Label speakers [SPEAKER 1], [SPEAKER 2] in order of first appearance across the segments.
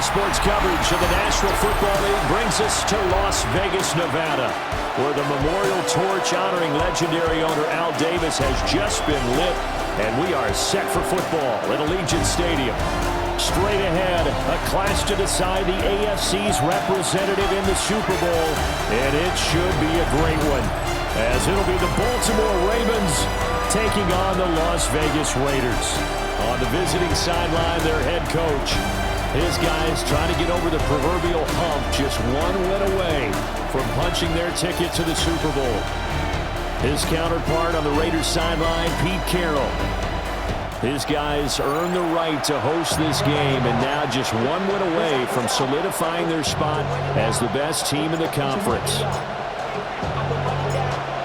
[SPEAKER 1] Today's sports coverage of the National Football League brings us to Las Vegas, Nevada, where the memorial torch honoring legendary owner Al Davis has just been lit, and we are set for football at Allegiant Stadium. Straight ahead, a clash to decide the AFC's representative in the Super Bowl, and it should be a great one, as it'll be the Baltimore Ravens taking on the Las Vegas Raiders. On the visiting sideline, their head coach. His guys trying to get over the proverbial hump, just one win away from punching their ticket to the Super Bowl. His counterpart on the Raiders sideline, Pete Carroll. His guys earned the right to host this game, and now just one win away from solidifying their spot as the best team in the conference.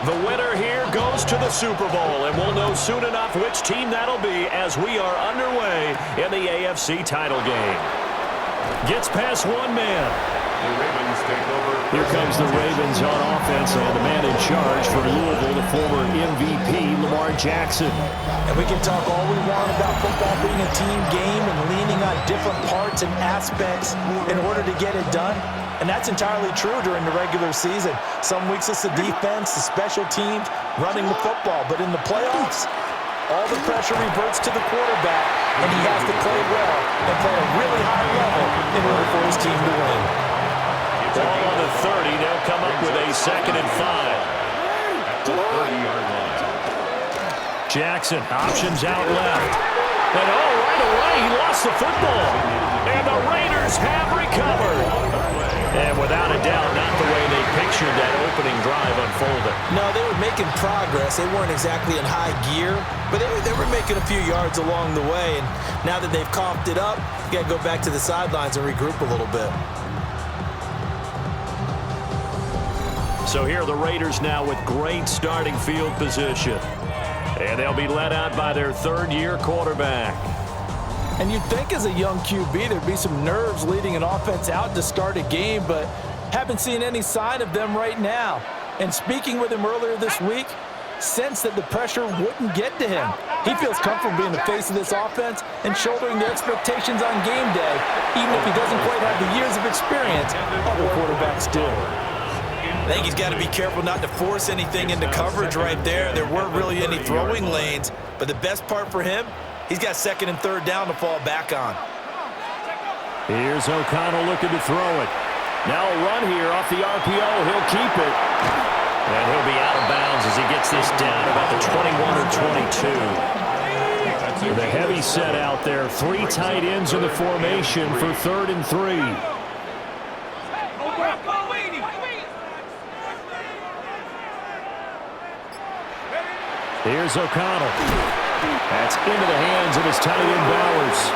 [SPEAKER 1] The winner here goes to the Super Bowl, and we'll know soon enough which team that'll be as we are underway in the AFC title game. Gets past one man.
[SPEAKER 2] The Ravens take over.
[SPEAKER 1] Here comes the Ravens on offense, and the man in charge for Louisville, the former MVP, Lamar Jackson.
[SPEAKER 3] And we can talk all we want about football being a team game and leaning on different parts and aspects in order to get it done. And that's entirely true during the regular season. Some weeks it's the defense, the special teams, running the football. But in the playoffs, all the pressure reverts to the quarterback, and he has to play well and play at a really high level in order for his team to win.
[SPEAKER 1] Ball on the 30. They'll come up with a 2nd and 5.
[SPEAKER 2] At the 30-yard line.
[SPEAKER 1] Jackson, options out left. And right away, he lost the football. And the Raiders have recovered. And without a doubt, not the way they pictured that opening drive unfolding.
[SPEAKER 3] No, they were making progress. They weren't exactly in high gear, but they were making a few yards along the way. And now that they've coughed it up, you got to go back to the sidelines and regroup a little bit.
[SPEAKER 1] So here are the Raiders now with great starting field position. And they'll be led out by their third-year quarterback.
[SPEAKER 3] And you'd think as a young QB there'd be some nerves leading an offense out to start a game, but haven't seen any sign of them right now. And speaking with him earlier this week, sensed that the pressure wouldn't get to him. He feels comfortable being the face of this offense and shouldering the expectations on game day, even if he doesn't quite have the years of experience other quarterbacks do.
[SPEAKER 4] I think he's got to be careful not to force anything into coverage right there. There weren't really any throwing lanes, but the best part for him, he's got 2nd and 3rd down to fall back on.
[SPEAKER 1] Here's O'Connell looking to throw it. Now a run here off the RPO. He'll keep it. And he'll be out of bounds as he gets this down about the 21 or 22. With a heavy set out there. 3 tight ends in the formation for 3rd and 3. Here's O'Connell. That's into the hands of his tight end Bowers.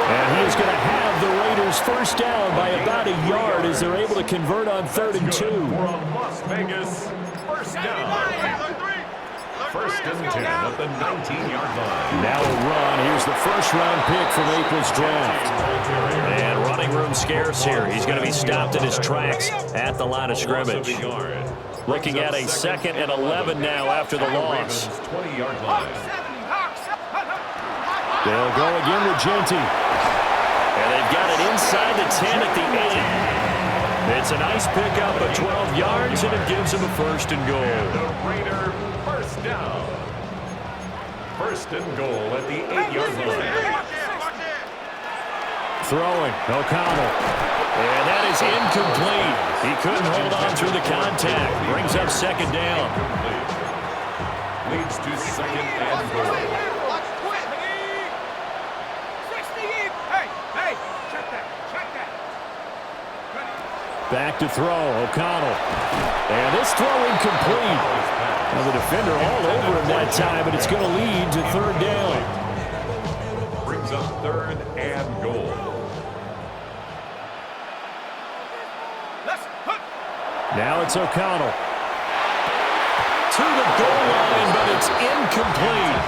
[SPEAKER 1] And he is going to have the Raiders first down by about a yard as they're able to convert on 3rd and 2.
[SPEAKER 2] We're on Las Vegas. First down. 1st and 10 at the 19-yard line.
[SPEAKER 1] Now a run. Here's the first-round pick from April's draft. And running room scarce here. He's going to be stopped in his tracks at the line of scrimmage. Looking at a 2nd and 11 now after the loss.
[SPEAKER 2] 20-yard line.
[SPEAKER 1] They'll go again with Genty. And they've got it inside the 10 at the 8. It's a nice pickup of 12 yards, and it gives them a 1st and goal.
[SPEAKER 2] And the Raider first down. 1st and goal at the 8-yard line.
[SPEAKER 1] Throwing, O'Connell. And that is incomplete. He couldn't hold on through the contact. Brings up 2nd down.
[SPEAKER 2] Leads to 2nd and goal.
[SPEAKER 1] Back to throw, O'Connell. And this throw incomplete. Now the defender all over him that time, but it's going to lead to 3rd down.
[SPEAKER 2] Brings up 3rd and goal.
[SPEAKER 1] Now it's O'Connell. To the goal line, but it's incomplete.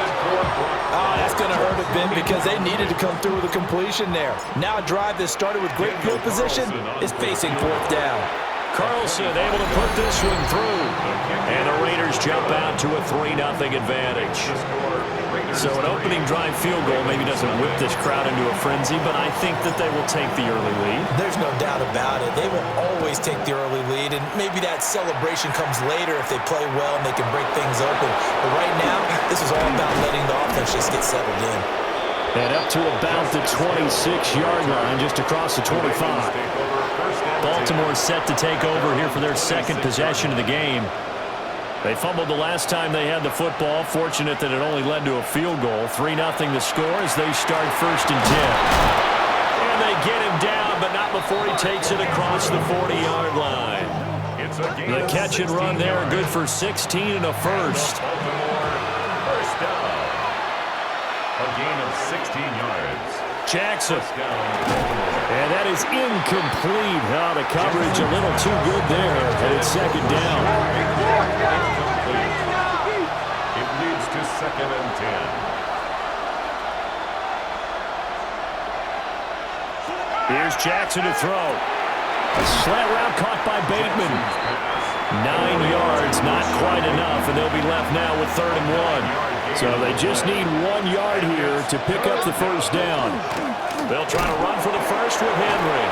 [SPEAKER 3] Oh, that's going to hurt a bit because they needed to come through with a completion there. Now a drive that started with great field position is facing 4th down.
[SPEAKER 1] Carlson able to put this one through. And the Raiders jump out to a 3-0 advantage. So an opening drive field goal maybe doesn't whip this crowd into a frenzy, but I think that they will take the early lead.
[SPEAKER 3] There's no doubt about it. They will always take the early lead, and maybe that celebration comes later if they play well and they can break things open. But right now, this is all about letting the offense just get settled in.
[SPEAKER 1] And up to about the 26-yard line, just across the 25. Baltimore set to take over here for their second possession of the game. They fumbled the last time they had the football. Fortunate that it only led to a field goal. 3-0 the score as they start 1st and 10. And they get him down, but not before he takes it across the 40-yard line. The catch and run there, good for 16 and a first.
[SPEAKER 2] First down. A gain of 16 yards.
[SPEAKER 1] Jackson. And that is incomplete. Oh, the coverage a little too good there. And it's 2nd down.
[SPEAKER 2] It leads to 2nd and 10.
[SPEAKER 1] Here's Jackson to throw. A slant route caught by Bateman. 9 yards, not quite enough, and they'll be left now with 3rd and 1. So they just need 1 yard here to pick up the first down. They'll try to run for the first with Henry.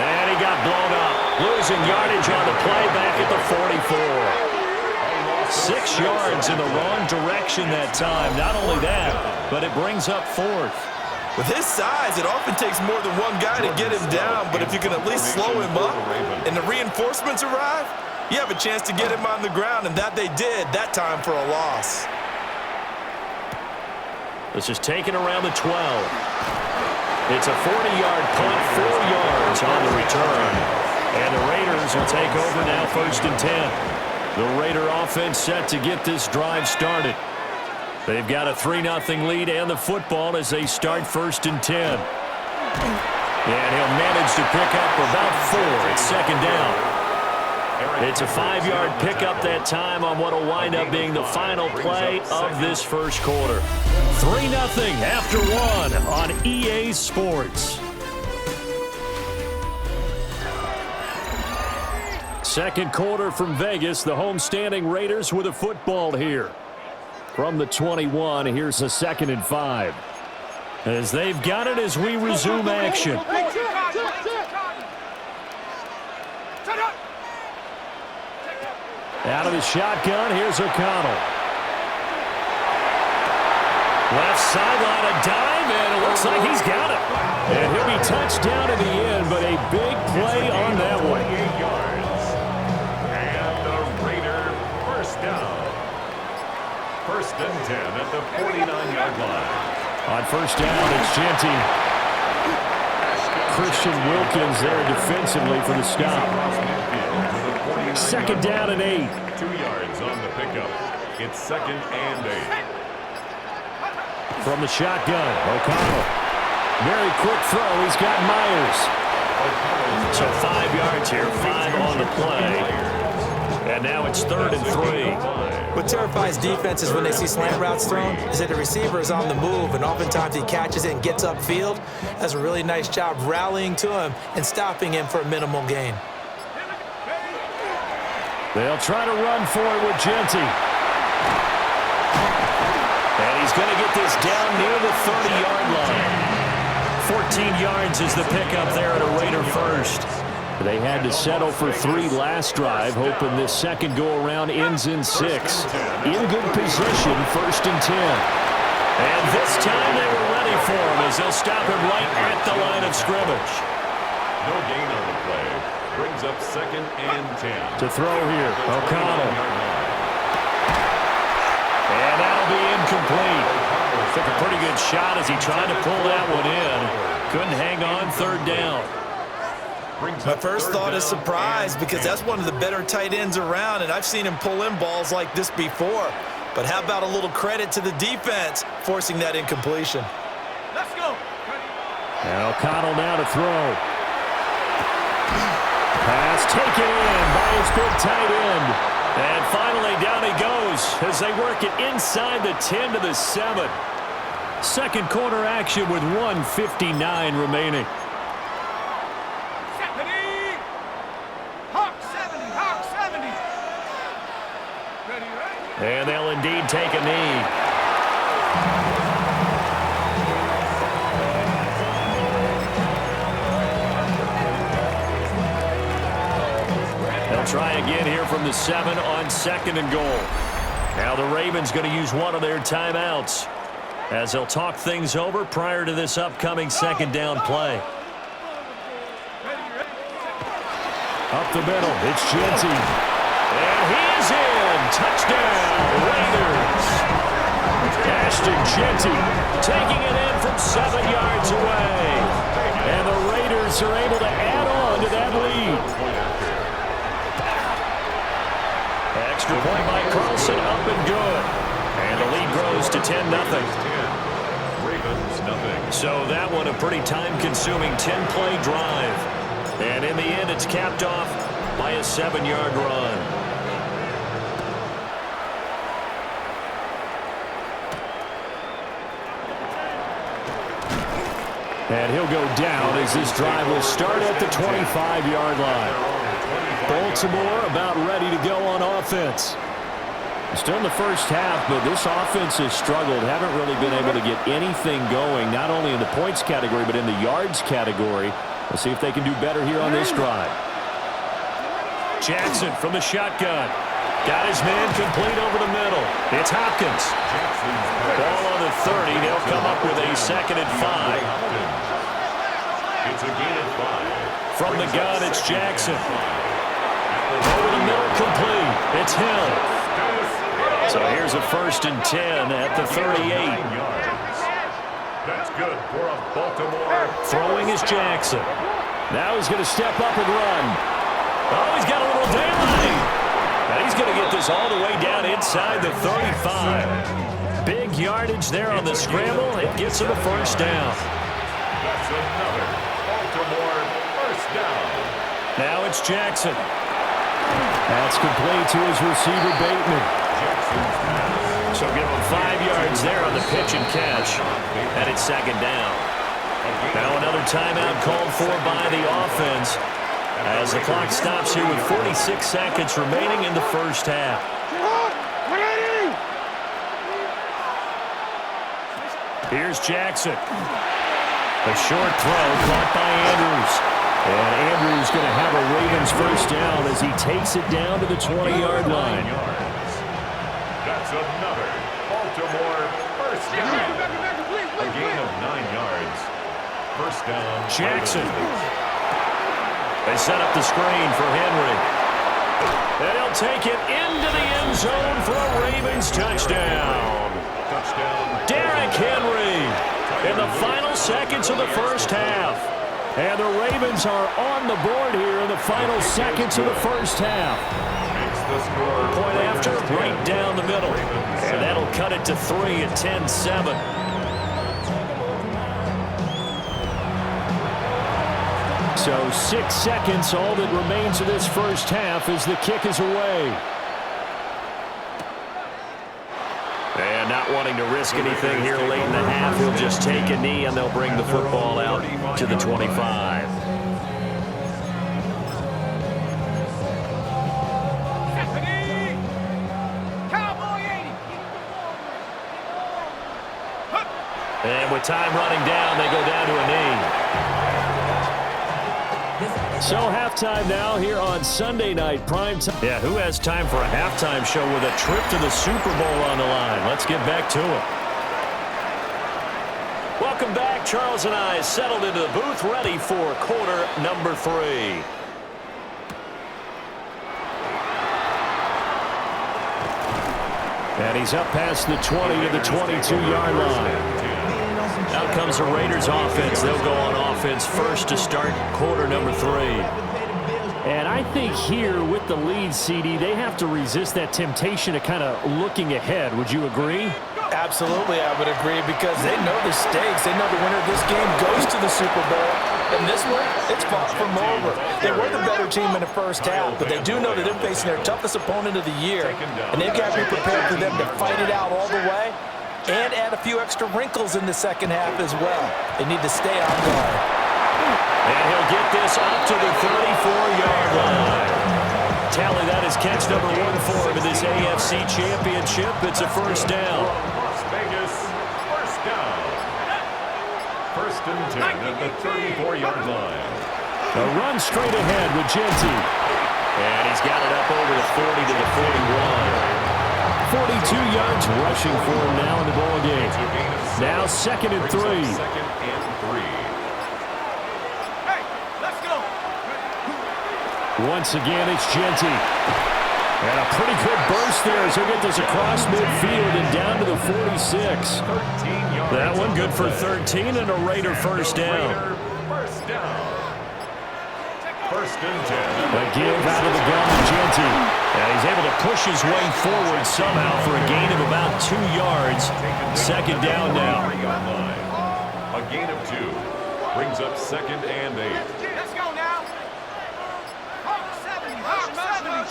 [SPEAKER 1] And he got blown up. Losing yardage on the play back at the 44. 6 yards in the wrong direction that time. Not only that, but it brings up 4th.
[SPEAKER 4] With his size, it often takes more than one guy to get him down, but if you can at least slow him up and the reinforcements arrive, you have a chance to get him on the ground, and that they did that time for a loss.
[SPEAKER 1] This is taken around the 12. It's a 40-yard punt, 4 yards on the return. And the Raiders will take over now 1st and 10. The Raider offense set to get this drive started. They've got a 3-0 lead and the football as they start 1st and 10. And he'll manage to pick up about 4 at 2nd down. It's a 5-yard pickup that time on what will wind up being the final play of this first quarter. 3-0 after 1 on EA Sports. Second quarter from Vegas. The homestanding Raiders with a football here. From the 21, here's a 2nd and 5. As they've got it as we resume action. Out of the shotgun, here's O'Connell. Left sideline, a dive, and it looks like he's got it. And he'll be touched down in the end, but a big play on that one.
[SPEAKER 2] 28 yards. And the Raider first down. 1st and 10 at the 49-yard line.
[SPEAKER 1] On 1st down, it's Genty. Christian Wilkins there defensively for the stop. 2nd down and 8.
[SPEAKER 2] 2 yards on the pickup. It's 2nd and 8.
[SPEAKER 1] From the shotgun, O'Connell. Very quick throw. He's got Myers. So 5 yards here, 5 on the play. And now it's 3rd and 3.
[SPEAKER 3] What terrifies defenses when they see slant routes thrown is that the receiver is on the move, and oftentimes he catches it and gets upfield. Does a really nice job rallying to him and stopping him for a minimal gain.
[SPEAKER 1] They'll try to run for it with Genty. And he's going to get this down near the 30-yard line. 14 yards is the pickup there at a Raider first. They had to settle for 3 last drive, hoping this second go-around ends in 6. In good position, 1st and 10. And this time they were ready for him as they'll stop him right at the line of scrimmage.
[SPEAKER 2] No gain on the play. Brings up 2nd and 10.
[SPEAKER 1] To throw here, O'Connell. And that'll be incomplete. Took a pretty good shot as he tried to pull that one in. Couldn't hang on 3rd down.
[SPEAKER 4] My first thought is surprise because that's one of the better tight ends around, and I've seen him pull in balls like this before. But how about a little credit to the defense forcing that incompletion?
[SPEAKER 5] Let's go.
[SPEAKER 1] And O'Connell now to throw. Pass taken in by his big tight end. And finally down he goes as they work it inside the 10 to the 7. Second quarter action with 1:59 remaining. And they'll indeed take a knee. They'll try again here from the 7 on 2nd and goal. Now the Ravens going to use one of their timeouts as they'll talk things over prior to this upcoming 2nd down play. Up the middle, it's Genty. And he is in. Touchdown, Raiders. Ashton Genty taking it in from 7 yards away. And the Raiders are able to add on to that lead. Extra point by Carlson, up and good. And the lead grows to 10-0.
[SPEAKER 2] Ravens nothing.
[SPEAKER 1] So that one a pretty time-consuming 10-play drive. And in the end, it's capped off by a 7-yard run. And he'll go down as this drive will start at the 25-yard line. Baltimore about ready to go on offense. Still in the first half, but this offense has struggled. Haven't really been able to get anything going, not only in the points category, but in the yards category. Let's see if they can do better here on this drive. Jackson from the shotgun. Got his man complete over the middle. It's Hopkins. Ball on the 30. They'll come up with a 2nd and 5.
[SPEAKER 2] It's a gain of 5.
[SPEAKER 1] From the gun, it's Jackson. Over the middle, complete. It's Hill. So here's a 1st and 10 at the 38.
[SPEAKER 2] That's good for a Baltimore.
[SPEAKER 1] Throwing is Jackson. Now he's going to step up and run. Oh, he's got a little daylight. And he's going to get this all the way down inside the 35. Big yardage there on the scramble. It gets him a 1st down.
[SPEAKER 2] That's another Baltimore 1st down.
[SPEAKER 1] Now it's Jackson. That's complete to his receiver, Bateman. So give him 5 yards there on the pitch and catch. And it's 2nd down. Now another timeout called for by the offense as the clock stops here with 46 seconds remaining in the first half. Here's Jackson. A short throw caught by Andrews. And Andrews going to have a Ravens 1st down as he takes it down to the 20-yard line.
[SPEAKER 2] That's another Baltimore 1st down. A gain of 9 yards. 1st down.
[SPEAKER 1] Jackson. They set up the screen for Henry. And he'll take it into the end zone for a Ravens touchdown.
[SPEAKER 2] Touchdown.
[SPEAKER 1] Derrick Henry in the final seconds of the first half. And the Ravens are on the board here in the final seconds of the first half.
[SPEAKER 2] Makes the score.
[SPEAKER 1] Point after, right down the middle. And that'll cut it to 3 at 10-7. So 6 seconds, all that remains of this first half as the kick is away. And not wanting to risk anything here late in the half, he'll just take a knee and they'll bring the football out to the 25. And with time running down, they go down to a knee. So halftime now here on Sunday night prime time. Yeah, who has time for a halftime show with a trip to the Super Bowl on the line? Let's get back to it. Welcome back. Charles and I settled into the booth ready for quarter number 3. And he's up past the 20 to the 22-yard line. Out comes the Raiders offense. They'll go on offense first to start quarter number 3. And I think here with the lead, CD, they have to resist that temptation of kind of looking ahead. Would you agree?
[SPEAKER 3] Absolutely, I would agree, because they know the stakes. They know the winner of this game goes to the Super Bowl. And this one, it's fought from over. They were the better team in the first half, but they do know that they're facing their toughest opponent of the year. And they've got to be prepared for them to fight it out all the way and add a few extra wrinkles in the second half as well. They need to stay on guard.
[SPEAKER 1] And he'll get this up to the 34-yard line. tally that as catch number 1 for him in this AFC Championship. It's a first down.
[SPEAKER 2] Las Vegas, first down. First and 10 at the 34-yard line.
[SPEAKER 1] A run straight ahead with Genty. And he's got it up over the 40 to the 41. 42 yards rushing for him now in the ball game. Now 2nd and 3.
[SPEAKER 2] Second and 3.
[SPEAKER 5] Hey, let's go.
[SPEAKER 1] Once again, it's Genty. And a pretty good burst there as he'll get this across midfield and down to the 46.
[SPEAKER 2] 13 yards.
[SPEAKER 1] That one good for 13 and a Raider first down.
[SPEAKER 2] First down. First and 10.
[SPEAKER 1] A give out of the gun to Genty. And he's able to push his way forward somehow for a gain of about 2 yards. Second down now.
[SPEAKER 2] A gain of 2. Brings up 2nd and 8.
[SPEAKER 5] Let's go now. 70.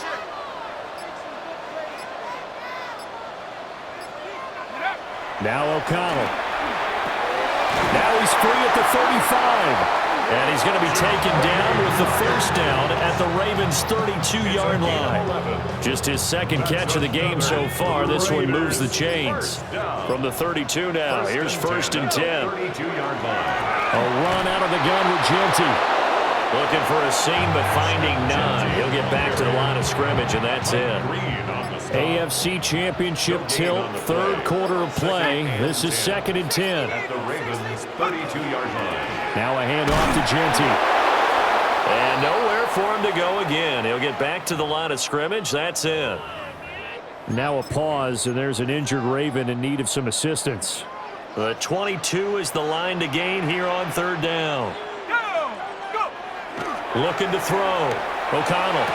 [SPEAKER 1] Now O'Connell. Now he's free at the 35. And he's going to be taken down with the first down at the Ravens' 32-yard line. Just his 2nd catch of the game so far. This one moves the chains. From the 32 now, here's first and 10.
[SPEAKER 2] 32-yard line.
[SPEAKER 1] A run out of the gun with Genty. Looking for a seam, but finding none. He'll get back to the line of scrimmage, and that's it. AFC Championship tilt, 3rd quarter of play. This is 2nd and 10.
[SPEAKER 2] At the Ravens' 32-yard line.
[SPEAKER 1] Now a handoff to Genty. And nowhere for him to go again. He'll get back to the line of scrimmage. That's it. Now a pause, and there's an injured Raven in need of some assistance. The 22 is the line to gain here on 3rd down. Looking to throw. O'Connell.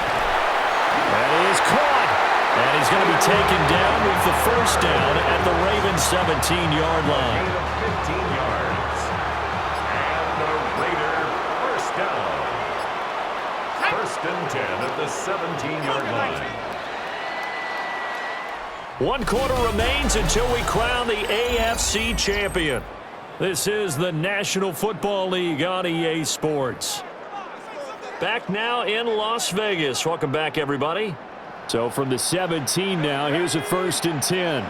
[SPEAKER 1] That is caught. And he's going to be taken down with the first down at the Ravens' 17-yard line.
[SPEAKER 2] 15 yards. And the Raider first down. First and 10 at the 17-yard line.
[SPEAKER 1] 1 quarter remains until we crown the AFC champion. This is the National Football League on EA Sports. Back now in Las Vegas. Welcome back, everybody. So from the 17 now, here's a first and 10.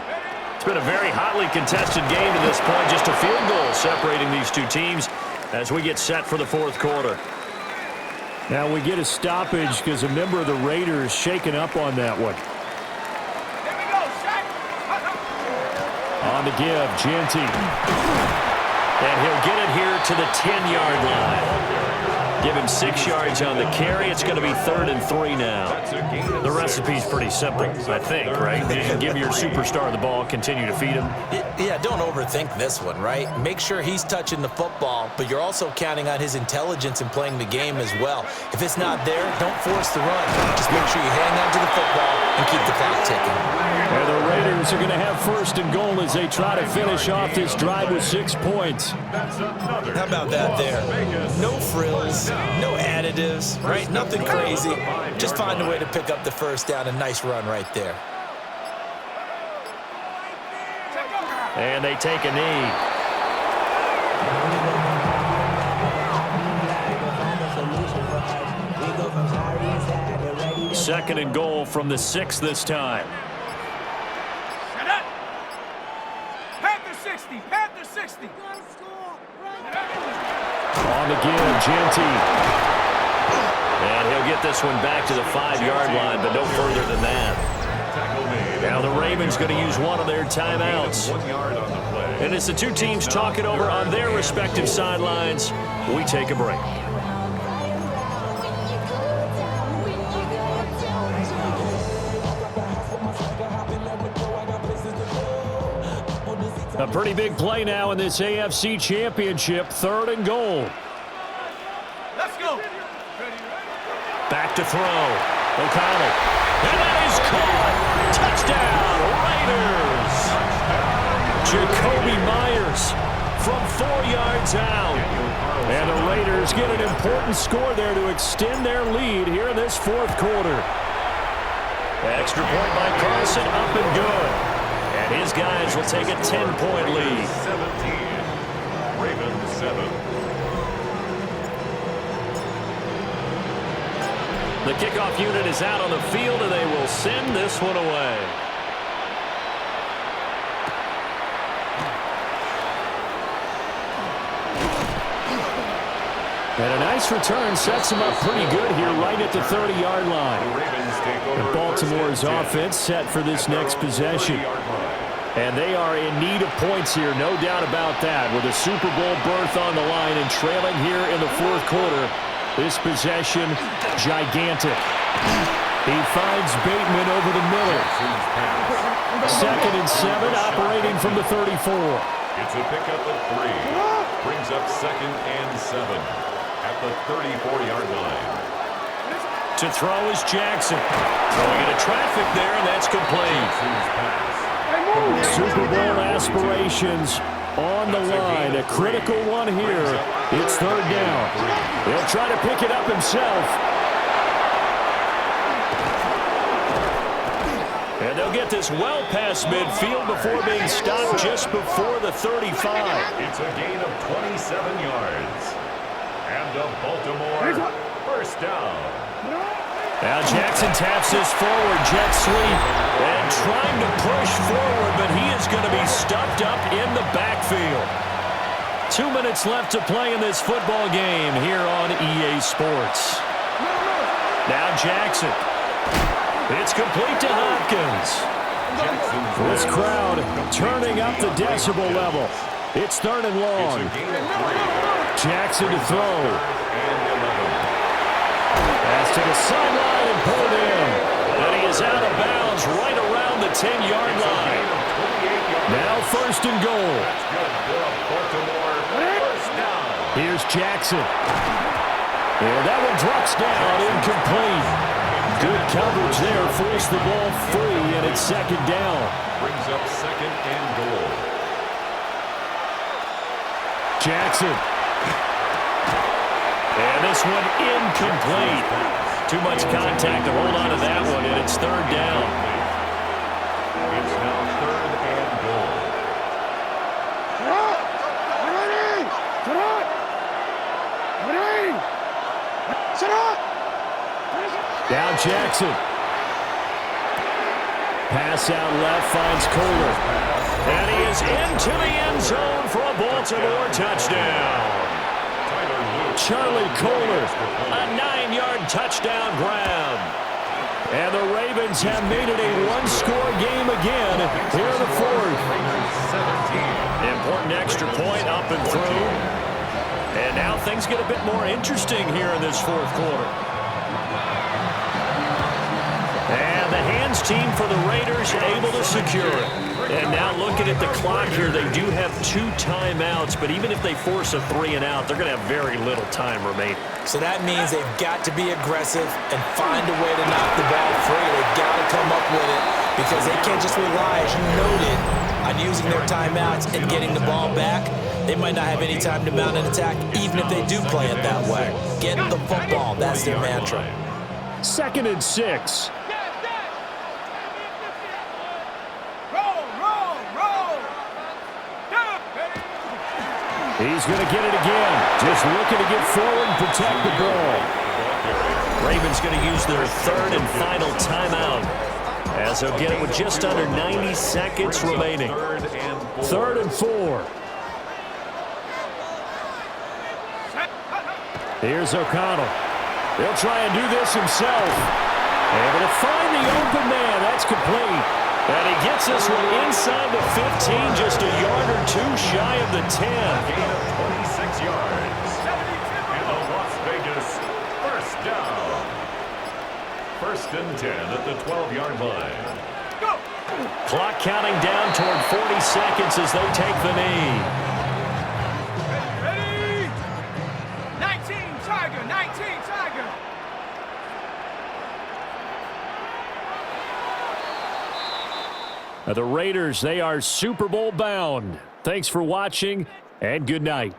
[SPEAKER 1] It's been a very hotly contested game to this point. Just a field goal separating these two teams as we get set for the 4th quarter. Now we get a stoppage because a member of the Raiders shaken up on that one.
[SPEAKER 5] Here we go, Shaq.
[SPEAKER 1] On the give, Genty. And he'll get it here to the 10-yard line. Give him 6 yards on the carry. It's going to be 3rd and 3 now. The recipe's pretty simple, I think, right? You give your superstar the ball, continue to feed him.
[SPEAKER 3] Yeah, don't overthink this one, right? Make sure he's touching the football, but you're also counting on his intelligence in playing the game as well. If it's not there, don't force the run. Just make sure you hang on to the football and keep the clock ticking.
[SPEAKER 1] And the Raiders are going to have 1st and goal as they try to finish off this drive with 6 points.
[SPEAKER 3] How about that there? No frills, no additives, right? Nothing crazy. Just find a way to pick up the first down. A nice run right there.
[SPEAKER 1] And they take a knee. Second and goal from the 6 this time.
[SPEAKER 5] Shut up. Panther 60. Panther 60.
[SPEAKER 1] On the give, Genty. And he'll get this one back to the 5-yard line, but no further than that. Now the Ravens going to use one of their timeouts.
[SPEAKER 2] 1 yard on the play.
[SPEAKER 1] And as the two teams talk it over on their respective sidelines, we take a break. A pretty big play now in this AFC Championship, 3rd and goal.
[SPEAKER 5] Let's go.
[SPEAKER 1] Back to throw. O'Connell. And that is caught. Touchdown, Raiders. Jacoby Myers from 4 yards out. And the Raiders get an important score there to extend their lead here in this 4th quarter. Extra point by Carlson, up and good. And his guys will take a 10-point lead.
[SPEAKER 2] 17. Ravens 7.
[SPEAKER 1] The kickoff unit is out on the field, and they will send this one away. And a nice return sets him up pretty good here right at the 30-yard line. And Baltimore's offense set for this next possession. And they are in need of points here, no doubt about that. With a Super Bowl berth on the line and trailing here in the fourth quarter, this possession, gigantic. He finds Bateman over the middle. 2nd and 7, operating from the 34.
[SPEAKER 2] It's a pickup of 3. Brings up 2nd and 7 at the 34-yard line.
[SPEAKER 1] To throw is Jackson. Throwing into traffic there, and that's complete. Super Bowl aspirations on the line. A critical one here. It's 3rd down. He'll try to pick it up himself. And they'll get this well past midfield before being stopped just before the 35.
[SPEAKER 2] It's a gain of 27 yards. And a Baltimore first down.
[SPEAKER 1] Now Jackson taps this forward, jet sweep, and trying to push forward, but he is going to be stuffed up in the backfield. 2 minutes left to play in this football game here on EA Sports. Now Jackson. It's complete to Hopkins. This crowd turning up the decibel level. It's 3rd and long. Jackson to throw. Pass to the sideline and pulled in. And he is out of bounds right around the 10-yard line. Now 1st and goal. Here's Jackson. And that one drops down, incomplete. Good coverage there, forced the ball free, and it's 2nd down.
[SPEAKER 2] Brings up 2nd and goal.
[SPEAKER 1] Jackson. And this one incomplete. Too much contact to hold on to that one, and it's 3rd down.
[SPEAKER 2] It's now 3rd and goal.
[SPEAKER 1] Now Jackson. Pass out left, finds Kohler. And he is into the end zone for a Baltimore touchdown. Charlie Kohler, a 9-yard touchdown grab. And the Ravens have made it a one-score game again here in the 4th. Important extra point up and through. And now things get a bit more interesting here in this 4th quarter. And the hands team for the Raiders able to secure it. And now looking at the clock here, they do have 2 timeouts, but even if they force a 3-and-out, they're going to have very little time remaining.
[SPEAKER 3] So that means they've got to be aggressive and find a way to knock the ball free. They've got to come up with it because they can't just rely, as you noted, on using their timeouts and getting the ball back. They might not have any time to mount an attack, even if they do play it that way. Get the football. That's their mantra.
[SPEAKER 1] 2nd and 6. He's going to get it again. Just looking to get forward and protect the ball. Ravens going to use their 3rd and final timeout, as they'll get it with just under 90 seconds remaining. 3rd and 4. Here's O'Connell. He'll try and do this himself. Able to find the open man. That's complete. And he gets this one inside the 15, just a yard or 2 shy of the 10.
[SPEAKER 2] Gain of 26 yards. And the Las Vegas first down. 1st and 10 at the 12-yard line.
[SPEAKER 1] Clock counting down toward 40 seconds as they take the knee.
[SPEAKER 5] Ready? 19, Tiger, 19, Tiger.
[SPEAKER 1] The Raiders, they are Super Bowl bound. Thanks for watching, and good night.